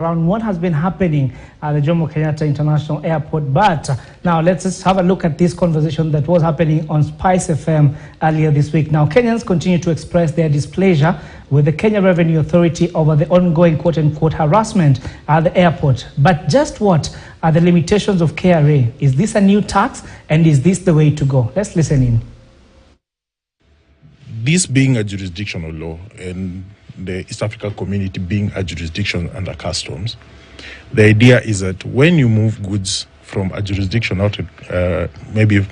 around what has been happening at the Jomo Kenyatta International Airport. But now let's just have a look at this conversation that was happening on Spice FM earlier this week. Now, Kenyans continue to express their displeasure with the Kenya Revenue Authority over the ongoing quote-unquote harassment at the airport. But just what are the limitations of KRA? Is this a new tax, and is this the way to go? Let's listen in. This being a jurisdictional law and the East African community being a jurisdiction under customs, the idea is that when you move goods from a jurisdiction out, maybe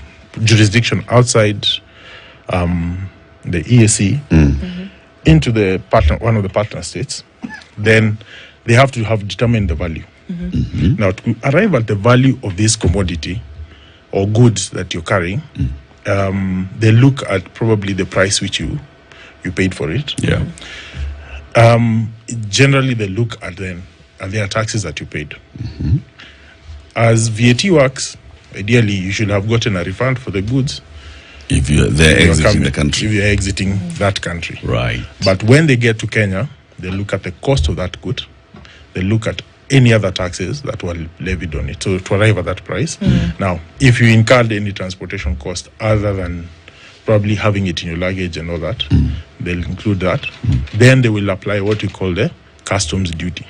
jurisdiction outside the EAC into the one of the partner states, then they have to have determined the value. Now, to arrive at the value of this commodity or goods that you're carrying, they look at probably the price which you paid for it. Yeah. Generally, they look at their taxes that you paid. As VAT works, ideally, you should have gotten a refund for the goods. If they're exiting the country. If you're exiting that country. Right. But when they get to Kenya, they look at the cost of that good. They look at any other taxes that were levied on it, so to arrive at that price. Now, if you incurred any transportation cost other than probably having it in your luggage and all that, they'll include that. Then they will apply what you call the customs duty.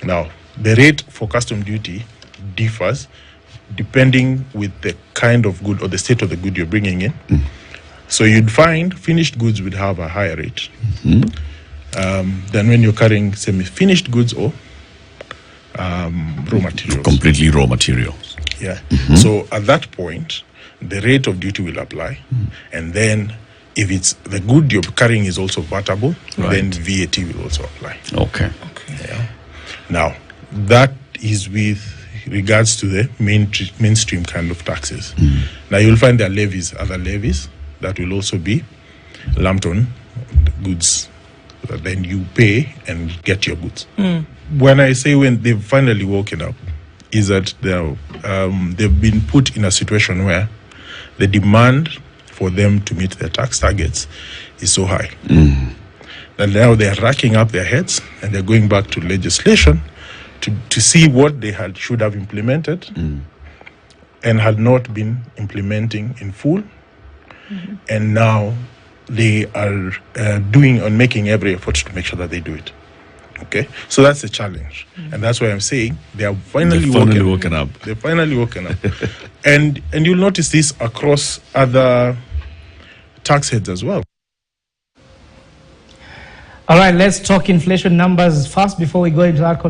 Now, the rate for custom duty differs depending with the kind of good or the state of the good you're bringing in. So you'd find finished goods would have a higher rate than when you're carrying semi-finished goods or raw materials. Completely raw materials. Yeah. So at that point, the rate of duty will apply. And then if it's the good you're carrying is also vatable, then VAT will also apply. Okay. Yeah. Now, that is with regards to the mainstream kind of taxes. Now, you'll find there are levies, other levies that will also be lumped on the goods that then you pay and get your goods. When I say when they've finally woken up, is that they've been put in a situation where the demand for them to meet their tax targets is so high. And now they're racking up their heads and they're going back to legislation to see what they should have implemented and had not been implementing in full. And now they are making every effort to make sure that they do it. Okay, so that's a challenge, and that's why I'm saying they are finally woken up. They're finally woken up, and you'll notice this across other tax heads as well. All right, let's talk inflation numbers first before we go into that conversation.